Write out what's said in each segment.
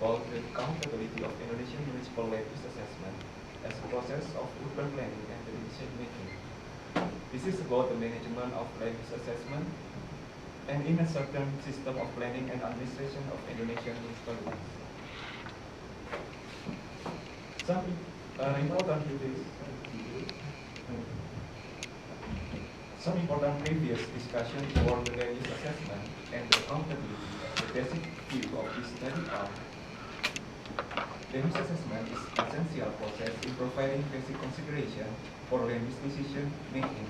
about the accountability of Indonesian municipal land use assessment as a process of urban planning and decision making. This is about the management of land use assessment and in a certain system of planning and administration of Indonesian municipalities. Some important previous Some important previous discussion for the land use assessment and the accountability. The basic view of this study are: land use assessment is an essential process in providing basic consideration for land use decision making.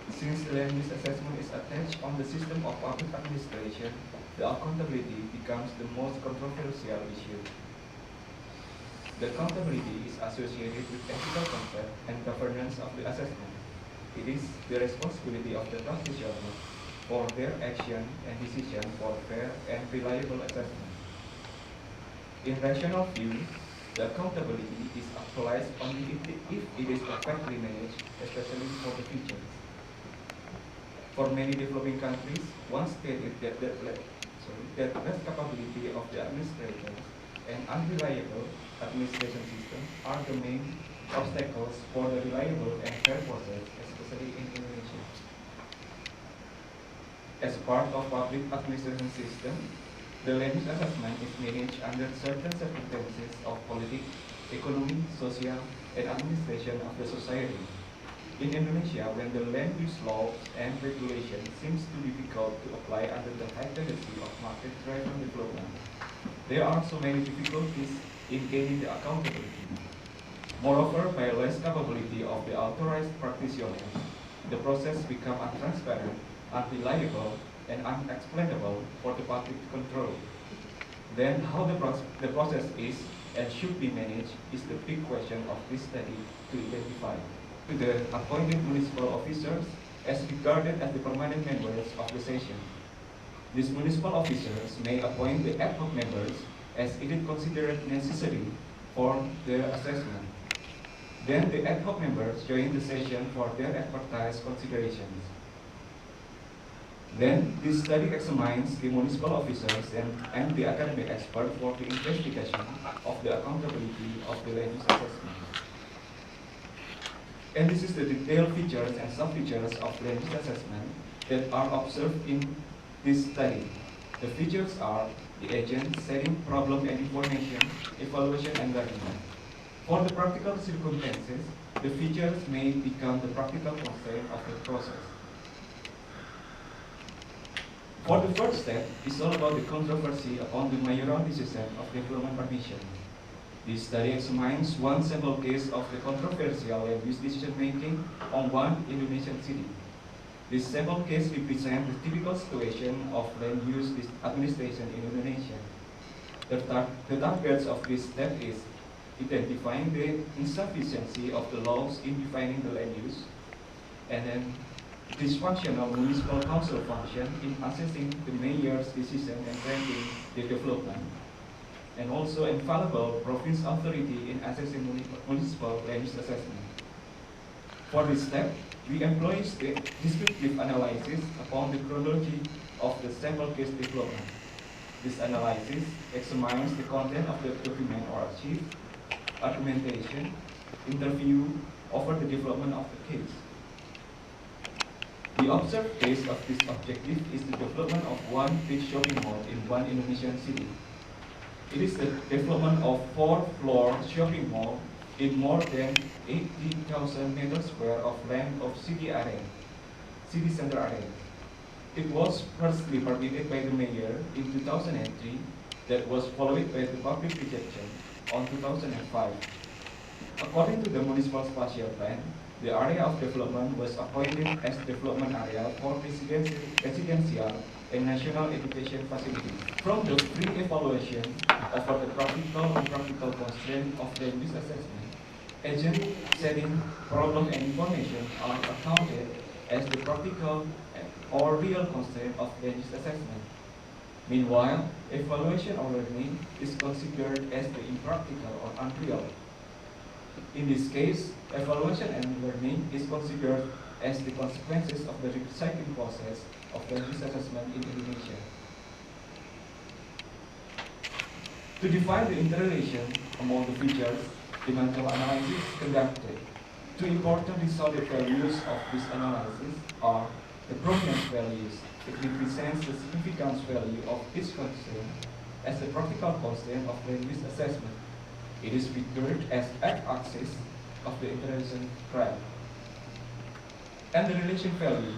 Since the land use assessment is attached on the system of public administration, the accountability becomes the most controversial issue. The accountability is associated with ethical concept and governance of the assessment. It is the responsibility of the practitioner for their action and decision for fair and reliable assessment. In rational view, the accountability is actualized only if it is effectively managed, especially for the future. For many developing countries, one stated that less capability of the administrators and unreliable administration system are the main obstacles for the reliable and fair process, especially in Indonesia. As part of public administration system, the land use assessment is managed under certain circumstances of politics, economy, social, and administration of the society. In Indonesia, when the land use laws and regulations seems too difficult to apply under the high tendency of market-driven development, there are so many difficulties in gaining the accountability. Moreover, by less capability of the authorized practitioners, the process becomes untransparent, unreliable, and unexplainable for the public to control. Then, how the process is and should be managed is the big question of this study to identify. To the appointed municipal officers as regarded as the permanent members of the session. These municipal officers may appoint the ad hoc members as it is considered necessary for their assessment. Then the ad hoc members join the session for their advertised considerations. Then this study examines the municipal officers and the academic expert for the investigation of the accountability of the land use assessment. And this is the detailed features and sub-features of land use assessment that are observed in this study. The features are the agent, setting, problem and information, evaluation and learning. For the practical circumstances, the features may become the practical constraint of the process. For the first step, it's all about the controversy upon the mayoral decision of development permission. This study examines one sample case of the controversial land use decision making on one Indonesian city. This sample case represents the typical situation of land use administration in Indonesia. The targets of this step is identifying the insufficiency of the laws in defining the land use, and then dysfunctional municipal council function in assessing the mayor's decision and granting the development, and also infallible province authority in assessing municipal land use assessment. For this step, we employ the descriptive analysis upon the chronology of the sample case development. This analysis examines the content of the document or archive, argumentation, interview over the development of the case. The observed case of this objective is the development of one big shopping mall in one Indonesian city. It is the development of 4-floor shopping mall in more than 80,000 meters square of land of city center area. It was firstly permitted by the mayor in 2003, that was followed by the public rejection on 2005. According to the municipal spatial plan, the area of development was appointed as development area for residential and national education facilities. From the pre-evaluation of the practical and practical constraint of land use assessment, agent, setting, problem and information are accounted as the practical or real constraint of land use assessment. Meanwhile, evaluation or learning is considered as the impractical or unreal. In this case, evaluation and learning is considered as the consequences of the recycling process of land use assessment in Indonesia. To define the interrelation among the features, the mental analysis is conducted. Two important resulted values of this analysis are the prominence values. It represents the significance value of each constraint as a practical constraint of land use assessment. It is figured as x-axis of the interrelation graph. And the relation value,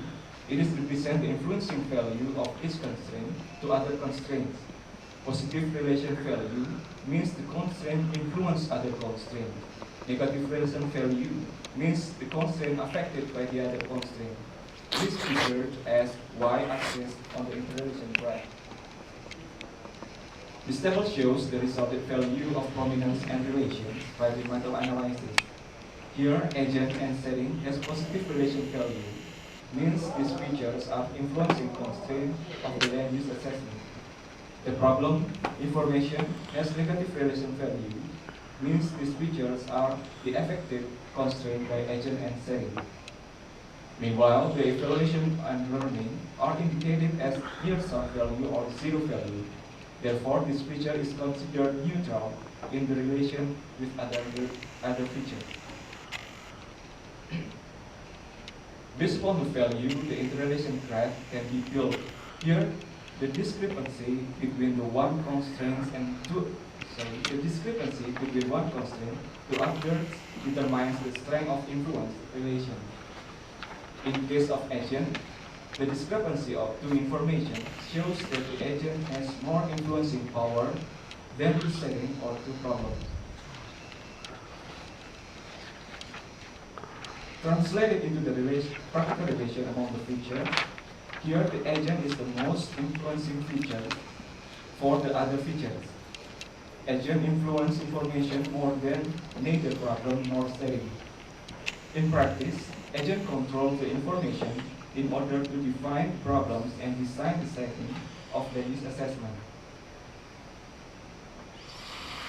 it is represent the influencing value of each constraint to other constraints. Positive relation value means the constraint influence other constraints. Negative relation value means the constraint affected by the other constraint. This is figured as y-axis on the interrelation graph. This table shows the resulted value of prominence and relations by the mental analysis. Here, agent and setting has positive relation value, means these features are influencing constraint of the land use assessment. The problem, information, has negative relation value, means these features are the effective constraint by agent and setting. Meanwhile, the evaluation and learning are indicated as near-sum value or zero value. Therefore, this feature is considered neutral in the relation with other features. Based upon the value, the interrelation graph can be built. Here, the discrepancy between the discrepancy between one constraint to others determines the strength of influence relation. In case of agent, the discrepancy of two information shows that the agent has more influencing power than the setting or two problems. Translated into the practical relation among the features, here the agent is the most influencing feature for the other features. Agent influence information more than neither problem nor setting. In practice, agent controls the information in order to define problems and design the setting of the use assessment.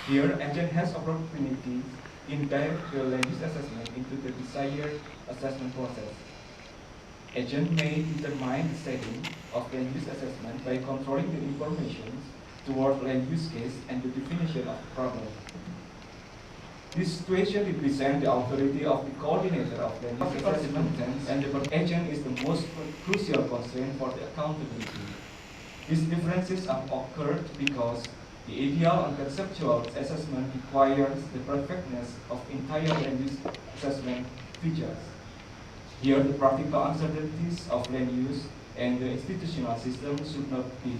Here, agent has opportunities in direct the land use assessment into the desired assessment process. Agent may determine the setting of land use assessment by controlling the information toward land use case and the definition of the problem. This situation represents the authority of the coordinator of land use assessment, and the agent is the most crucial constraint for the accountability. These differences have occurred because the ideal and conceptual assessment requires the perfectness of entire land use assessment features. Here, the practical uncertainties of land use and the institutional system should not be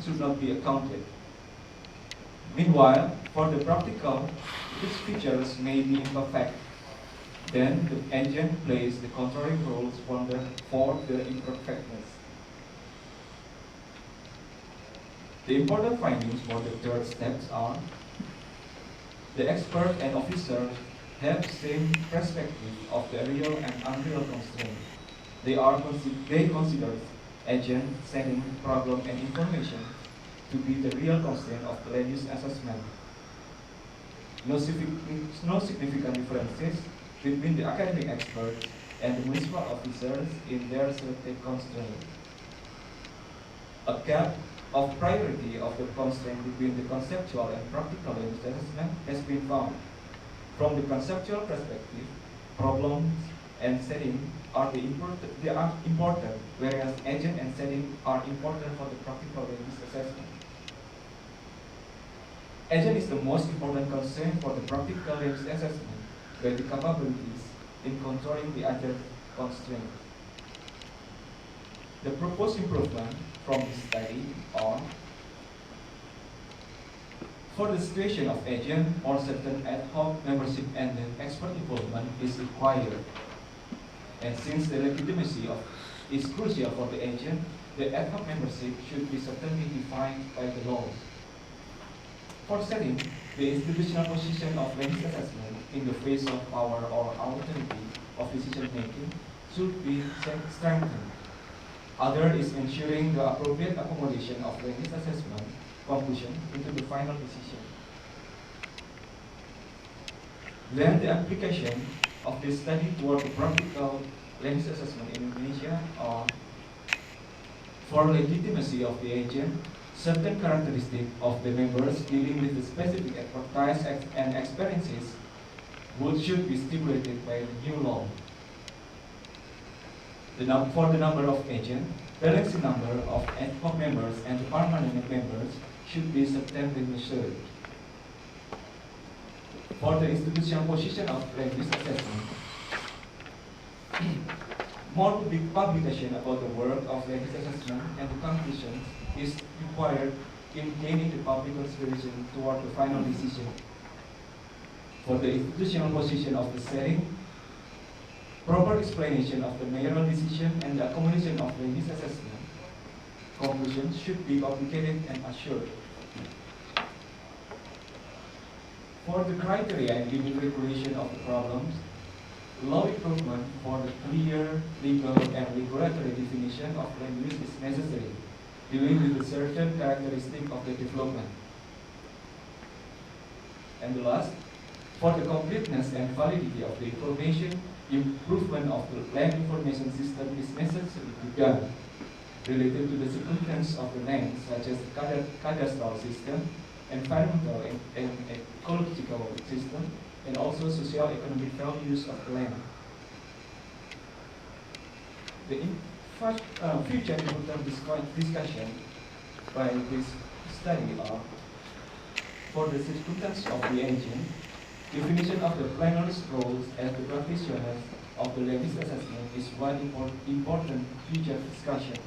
should not be accounted. Meanwhile, for the practical, these features may be imperfect. Then the agent plays the controlling roles for the imperfectness. The important findings for the third steps are: the expert and officer have the same perspective of the real and unreal constraint. They consider agent, setting, problem, and information to be the real constraint of the land use assessment. No significant differences between the academic experts and the municipal officers in their selected constraint. A gap of priority of the constraint between the conceptual and practical land use assessment has been found. From the conceptual perspective, problems and setting are important, whereas agent and setting are important for the practical land use assessment. Agent is the most important constraint for the practical land use assessment by the capabilities in controlling the other constraints. The proposed improvement from this study are: for the situation of agent, or certain ad hoc membership and expert involvement is required. And since the legitimacy is crucial for the agent, the ad hoc membership should be certainly defined by the laws. For setting, the institutional position of land use assessment in the face of power or authority of decision making should be strengthened. Other is ensuring the appropriate accommodation of land use assessment conclusion into the final decision. Then the application of this study toward the practical land use assessment in Indonesia are: for legitimacy of the agent, certain characteristics of the members dealing with the specific expertise and experiences should be stipulated by the new law. For the number of agents, balancing number of ad hoc members and the permanent members should be substantially measured. For the institutional position of land use assessment, more publication about the work of land use assessment and the conclusions is required in gaining the public consideration toward the final decision. For the institutional position of the setting, proper explanation of the mayoral decision and the accommodation of land use assessment conclusions should be communicated and assured. For the criteria and limit regulation of the problems, law improvement for the clear, legal, and regulatory definition of land use is necessary, dealing with a certain characteristic of the development. And the last, for the completeness and validity of the information, improvement of the land information system is necessary to be done, related to the circumstance of the land, such as the cadastral system, environmental and ecological system, and also socio-economic values of the land. The future important discussion by this study are: for the circumstance of the agent, definition of the planner's roles as the practitioners of the land use assessment is one important future discussion.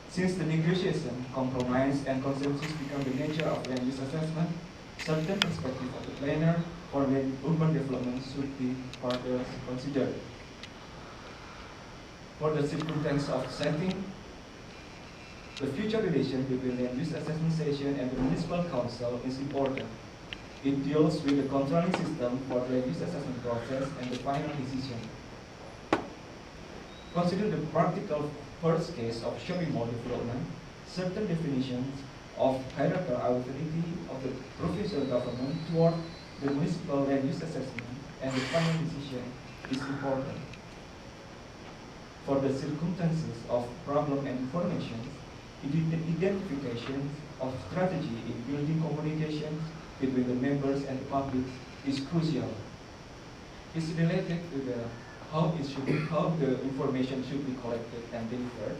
Since the negotiation, compromise, and consensus become the nature of land use assessment, certain perspective of the planner for urban development should be further considered. For the circumstance of setting, the future relation between land use assessment session and the municipal council is important. It deals with the controlling system for the land use assessment process and the final decision. Consider the practical first case of shopping mall development. Certain definitions of hierarchical authority of the provincial government toward the municipal land use assessment and the final decision is important. For the circumstances of problem and information, identification of strategy in building communications between the members and the public is crucial. It's related to the how the information should be collected and delivered,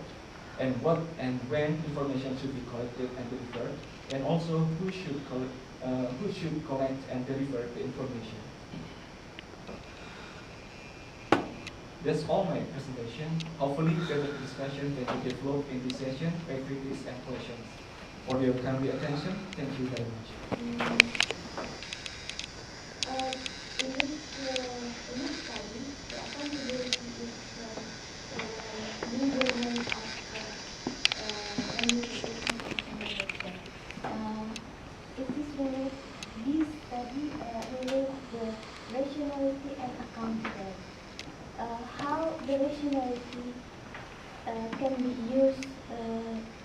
and what and when information should be collected and delivered, and also who should collect and deliver the information. That's all my presentation. Hopefully, further discussion can be developed in this session, activities and questions. For your kind attention, thank you very much. How the rationality can be used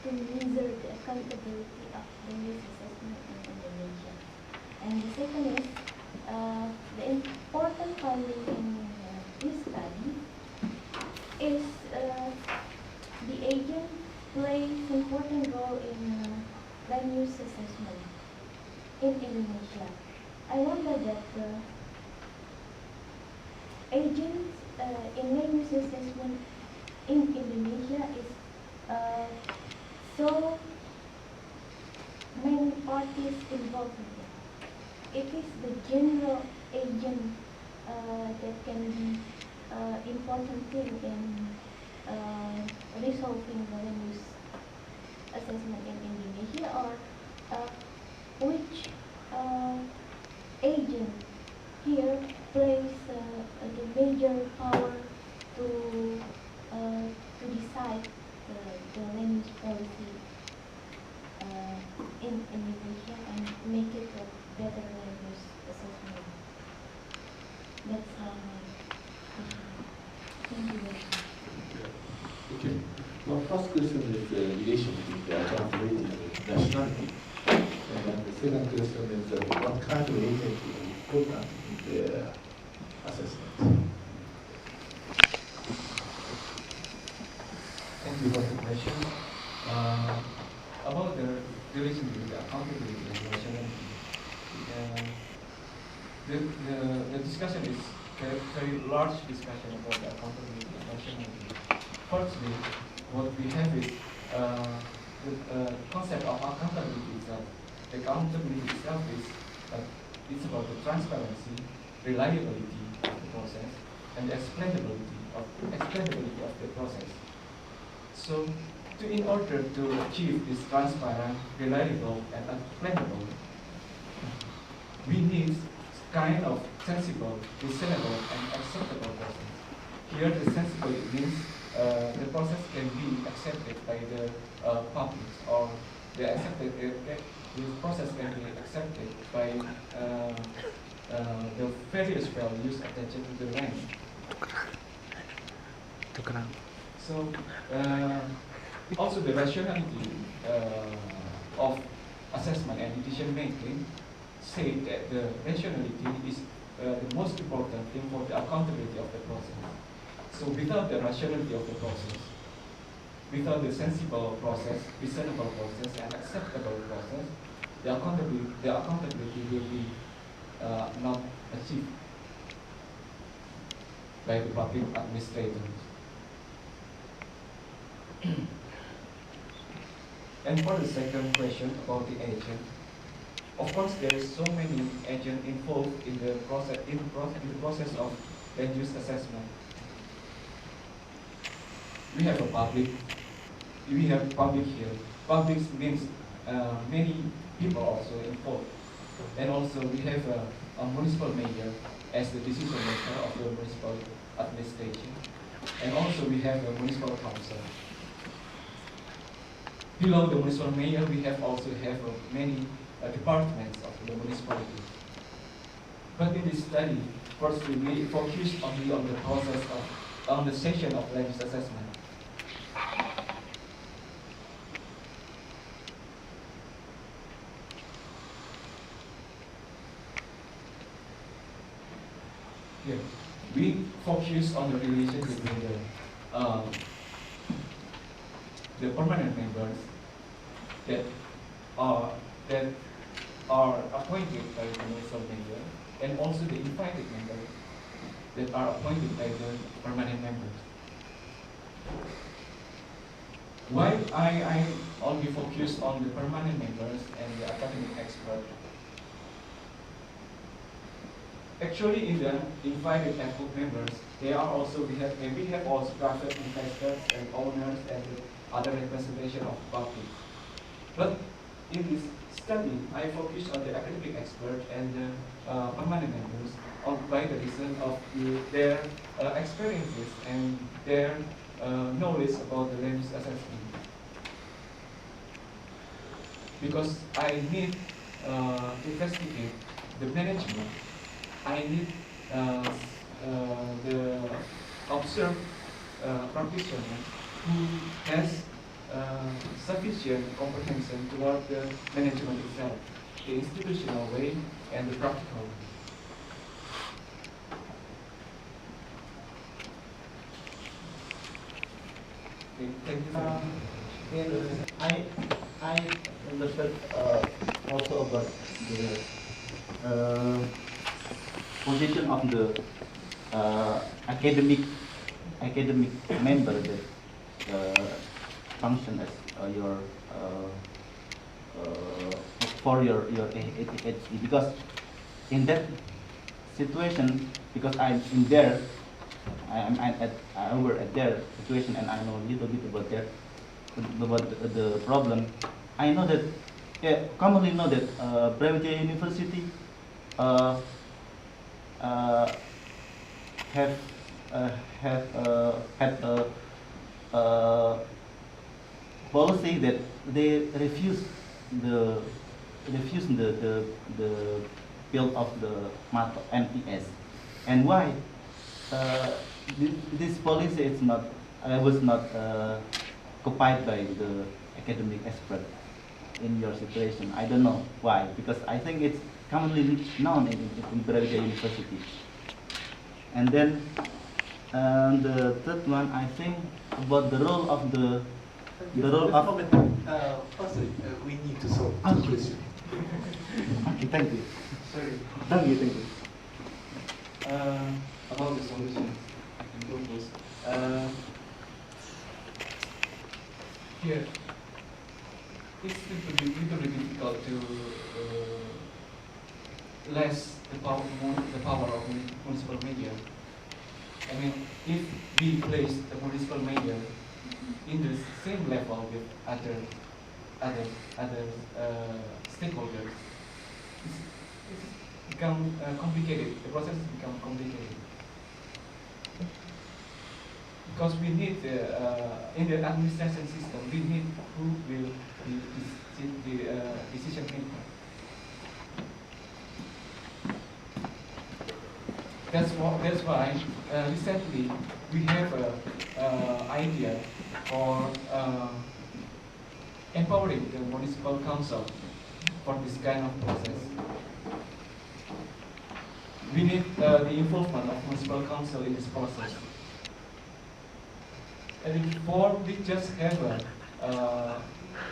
to measure the accountability of the risk assessment in Indonesia. And the second is the important finding in this study is the agent plays important role in land use assessment in Indonesia. I wonder that agents in land use assessment in Indonesia is so many parties involved in it. It is the general agent that can be important thing in resolving the land use assessment in Indonesia, or which agent here plays the major power to decide the land use policy in Indonesia and make it a better land use assessment. That's how my question. Thank you very much. Okay. My first question is relation with the accountability and nationality. And the second question is what kind of agent is important in the assessment? Thank you for the question. about the relation between the accountability and rationality. Uh, the discussion is very large discussion about the accountability and rationality. Firstly, what we have is the concept of accountability itself. The accountability itself is it's about the transparency, reliability of the process, and the explainability of the process. So, in order to achieve this transparent, reliable, and explainable, we need kind of sensible, reasonable, and acceptable process. Here, the sensible means the process can be accepted by the public, or the process can be accepted by the various values attached to the land. So, also the rationality of assessment and decision making say that the rationality is the most important thing for the accountability of the process. So without the rationality of the process, without the sensible process, reasonable process, and acceptable process, the accountability will be not achieved by the public administrators. And for the second question about the agent, of course there is so many agents involved in the process of land use assessment. We have a public here. Public means many people also involved, and also we have a municipal mayor as the decision maker of the municipal administration, and also we have a municipal council. Below the municipal mayor, we also have many departments of the municipality. But in this study, firstly, we focused only on the process on the section of land use assessment. Here, we focus on the relation between the permanent members that are appointed by the municipal mayor, and also the invited members that are appointed by the permanent members. Why I only focus on the permanent members and the academic experts? Actually, in the invited members, they are also we have also private investors and owners and other representation of public. But in this study, I focus on the academic expert and the permanent members by the reason of their experiences and their knowledge about the land use assessment. Because I need to investigate the management, I need the observed practitioner who has sufficient comprehension toward the management itself, the institutional way and the practical way. Okay, thank you. I understood also about the position of the academic member that function as your for your HE, because in that situation, because I'm in there, I work at their situation and I know a little bit about the problem. I know that commonly know that Brawijaya University have had a policy that they refuse the build of the MATO NPS. And why? This policy is not was not copied by the academic expert in your situation. I don't know why, because I think it's commonly known in Brawijaya University. And then the third one, I think about the role of the The role of Firstly, we need to solve the Okay. question. okay, thank you. Sorry. Thank you, thank you. About the solutions and purpose. Here, it's little bit difficult to less the power of municipal media. I mean, if we place the municipal media in the same level with other stakeholders, it's become complicated. The process become complicated because we need in the administration system we need who will be the decision maker. That's why recently we have a idea for empowering the municipal council for this kind of process. We need the involvement of municipal council in this process. And before we just have a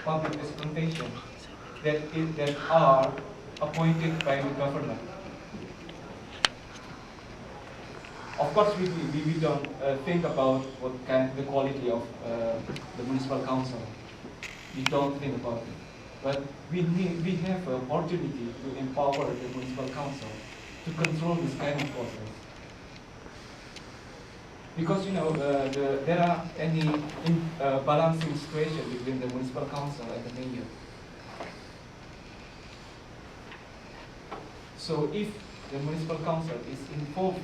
public representation that are appointed by the government. Of course, we don't think about what kind the quality of the municipal council. We don't think about it, but we have an opportunity to empower the municipal council to control this kind of process. Because there are any balancing situation between the municipal council and the mayor. So if the municipal council is involved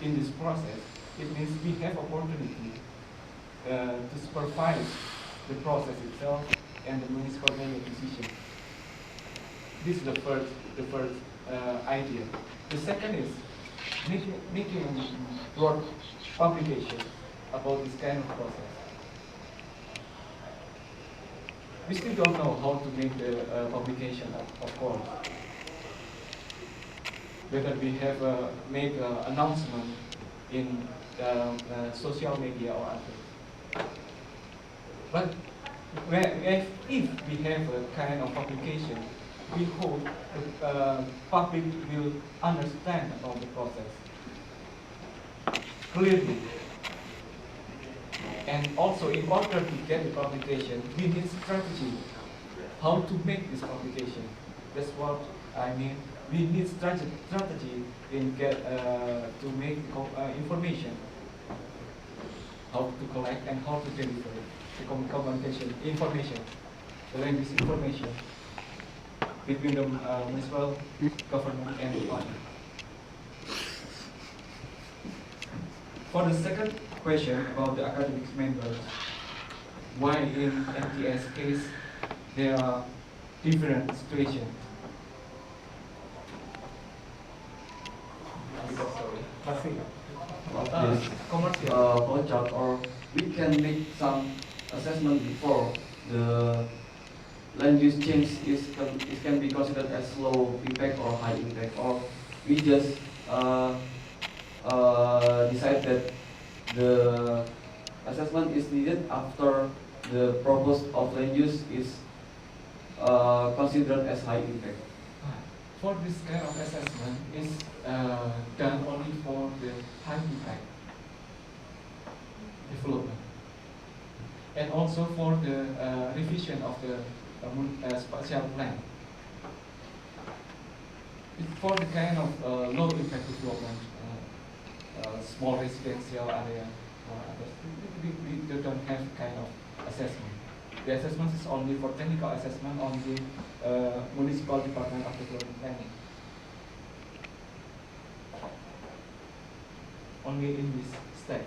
in this process, it means we have opportunity to supervise the process itself and the municipal mayor decision. This is the first idea. The second is making broad publication about this kind of process. We still don't know how to make the publication, of course. Whether we have make an announcement in social media or other. But if we have a kind of publication, we hope the public will understand about the process clearly. And also, in order to get the publication, we need strategy. How to make this publication? That's what I mean. We need strategy in to make information, how to collect and how to deliver the communication information, the language information between the municipal government and the public. For the second question about the academic members, why in MTS case there are different situations? This project, or we can make some assessment before the land use change can be considered as low impact or high impact, or we just decide that the assessment is needed after the purpose of land use is considered as high impact. For this kind of assessment is done only for the high impact development, and also for the revision of the spatial plan. For the kind of low impact development, small residential area or others, we don't have kind of assessment. The assessment is only for technical assessment on the municipal department of development planning. Only in this step.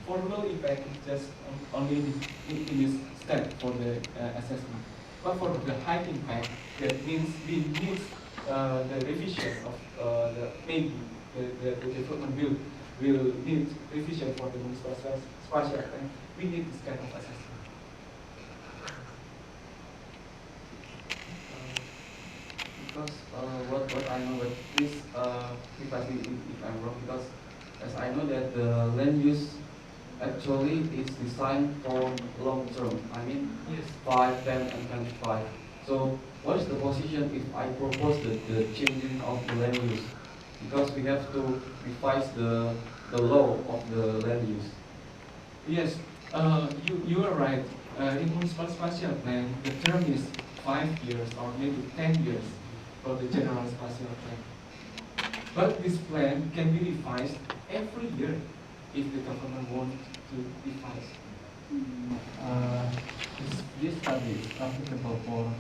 For low impact, it's just only in this step for the assessment. But for the high impact, that means we need the revision of maybe the development will need revision for the municipal spatial plan. We need this kind of assessment. Because what I know, but please if I'm wrong, because as I know that the land use actually is designed for long term. I mean, Yes. 5, 10, and 25. So what is the position if I propose the changing of the land use? Because we have to revise the law of the land use. Yes, you are right. In municipal spatial plan, the term is 5 years or maybe 10 years for the general spatial plan. But this plan can be revised every year if the government wants to revise. This study is applicable for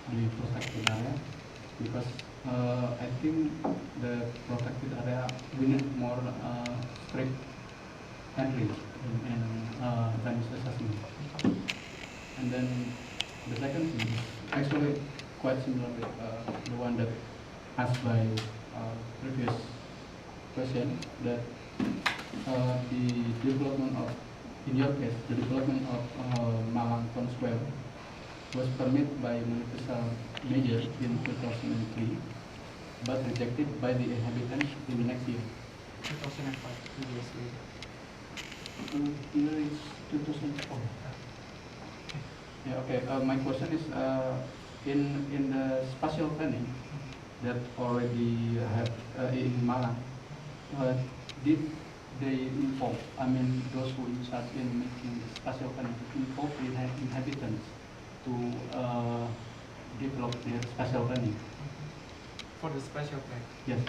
the protected area because I think the protected area we need more strict entry in land use assessment. And then the second thing is actually quite similar with the one that asked by previous question, that the development of, in your case, the development of Malang Town Square was permitted by municipal measure in 2003, but rejected by the inhabitants in the next year. 2005, 2 years later. Here is 2004. Yeah, okay. My question is, in the spatial planning that already have in Malang, did they involve, I mean, those who in charge in making the spatial planning, involve the inhabitants to develop their spatial planning? For the special plan. Yes.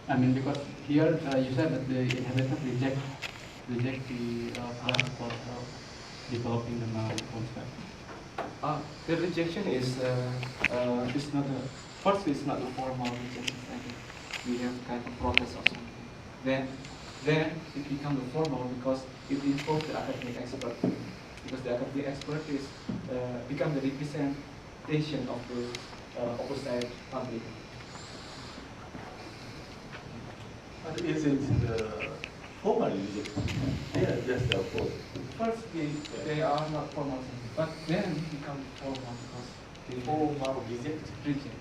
I mean, because here you said that the inhabitants reject the plan for developing the Malang concept. The rejection is not a first. It's not a formal rejection. I think we have kind of protest or something. Then it becomes a formal because it involves the academic expert. Because the academic expert is become the representation of the opposite public. But is it formally rejected? They are just opposed. First, they are not formal, but then become formal because they Formal rejected. reject.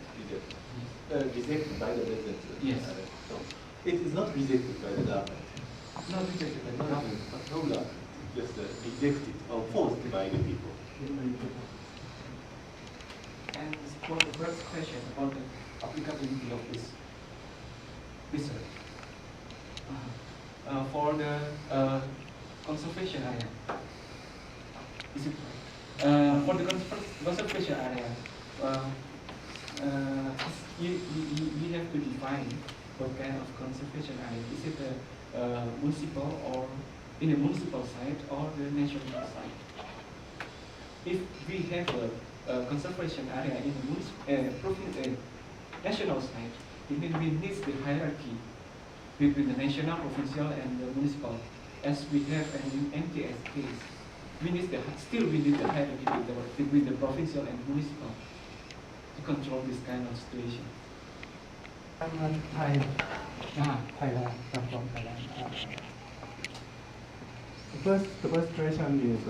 Rejected by the residents. Yes. So it is not rejected by the government. Not rejected by the government, but No government. Just rejected or forced by the people. And for the first question about the applicability of this research, for the conservation area, is it for the conservation area? We have to define what kind of conservation area. Is it a municipal or in a municipal site or the national site? If we have a conservation area in the national site, it means we need the hierarchy between the national, provincial, and the municipal. As we have an MTS case, we need the hierarchy between the provincial and municipal to control this kind of situation. I'm Thailand. Thailand. I'm from Thailand. The first question is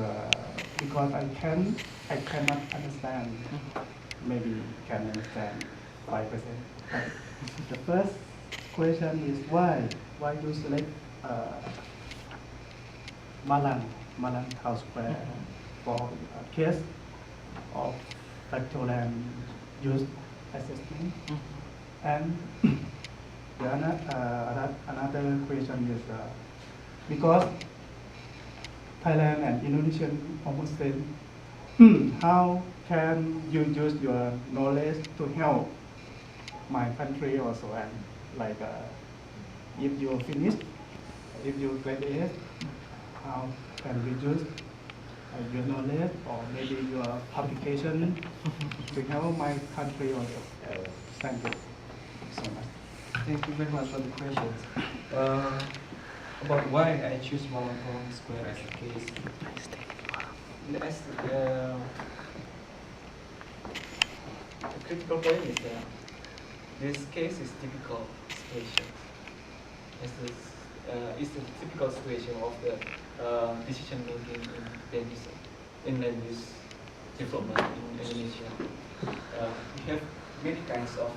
because I cannot understand. Maybe can understand 5%. The first question is why you select Malang Town Square for a case of factual land use assessment? And another question is because Thailand and Indonesian almost same, how can you use your knowledge to help my country also? And like if you finish, if you graduate, how can you use your knowledge or maybe your publication to help my country also? Thank you so much. Thank you very much for the questions. About why I choose Malang Town Square as a case. The critical point is that this case is typical situation. It's the typical situation of the decision making in land use development in Indonesia. We have many kinds of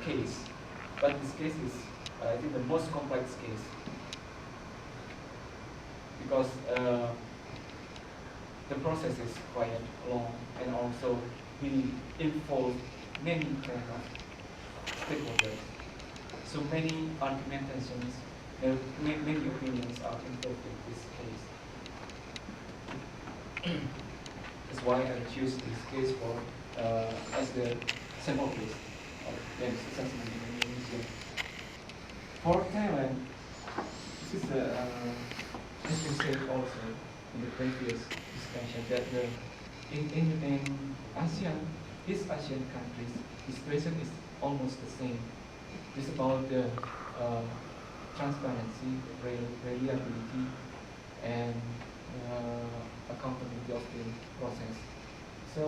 case, but this case is I think, the most complex case, because the process is quite long, and also we involve many kind of stakeholders. So many argumentations, many opinions are involved in this case. That's why I choose this case for as the sample case of land assessment in Indonesia. For Thailand, this is as we said also in the previous discussion, that in ASEAN, East Asian countries, the situation is almost the same. It's about the transparency, reliability, and accountability of the process. So,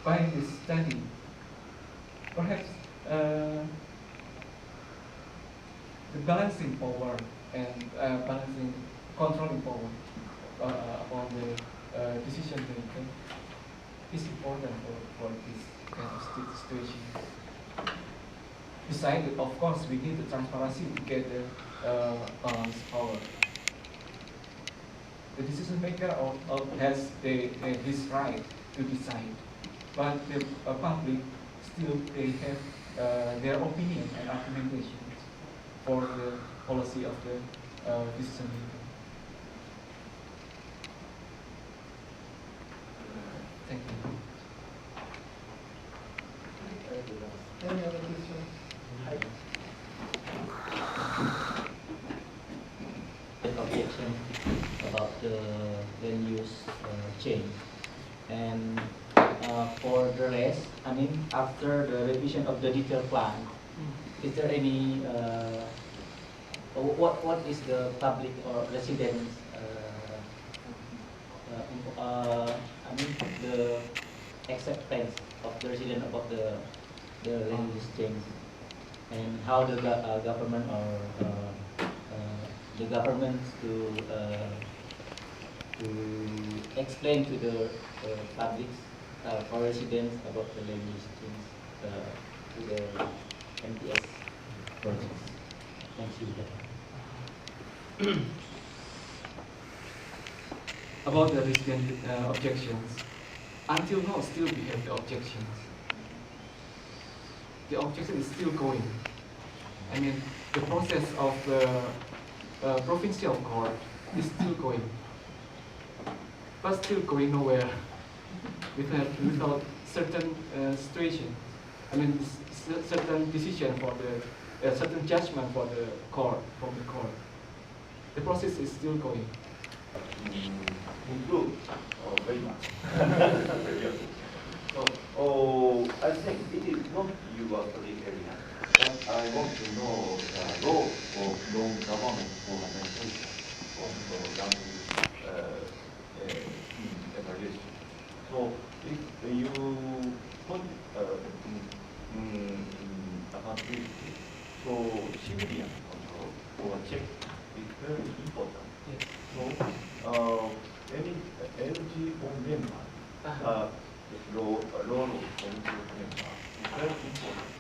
by this study, perhaps the balancing power and balancing controlling power upon the decision making is important for this kind of situation. Besides, of course, we need the transparency to get the balanced power. The decision maker has his right to decide, but the public still they have their opinion and argumentations for the policy of the decision maker. Thank you. Any other questions? Objection about the land use change, and for the rest, I mean, after the revision of the detailed plan, is there any what is the public or residents I mean, the acceptance of the resident about the land use change, and how the government or the governments to explain to the public or residents about the land use change to the MTS projects. Thank you. About the resident objections, until now still we have the objections. The objection is still going. I mean, the process of the provincial court is still going, but still going nowhere without certain situation. I mean, certain decision for the certain judgment for the court, from the court. The process is still going. Improve very much. So, I think it is not your study area, but I want to know the law of non-government organization on the land evaluation. So, if you put accountability, so civilian control or check is very important. Yes. So, any NGO member, role of NGO member is very important.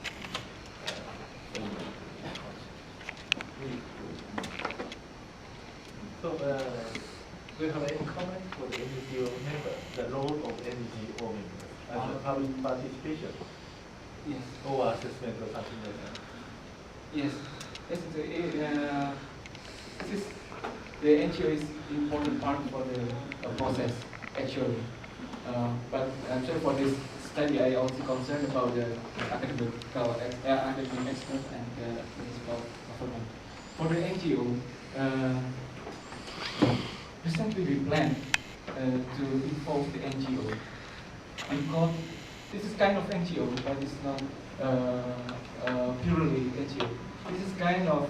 So, do you have any comment for the NGO member, the role of NGO member as a public participation Yes. or assessment or something like that? Yes. This is the NGO is important part for the process actually. But I'm sure for this study, I also concerned about the academic experts and municipal government. For the NGO, recently we plan to involve the NGO, because this is kind of NGO, but it's not purely NGO. This is kind of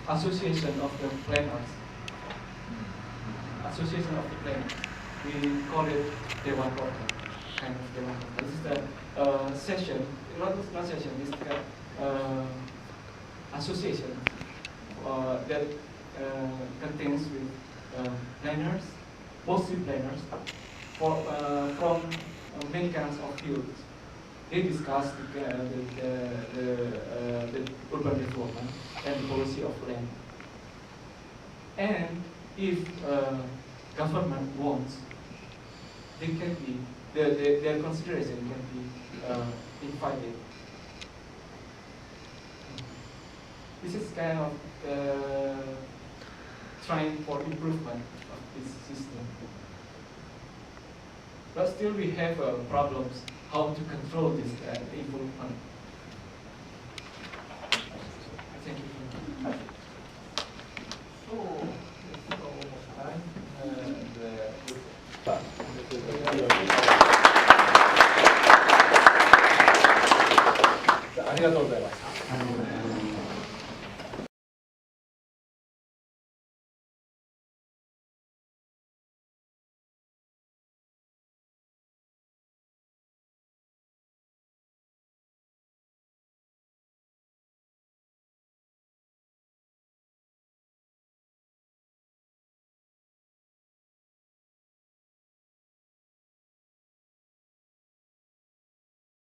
association of the planners. Association of the planners. We call it Dewan Kota, kind of Dewan Kota. This is the session, not session, this is the association that contains with planners, mostly planners, from many kinds of fields. they discuss the urban development and the policy of land. And if government wants, they can be their consideration can be invited. This is kind of trying for improvement of this system. But still we have problems how to control this improvement.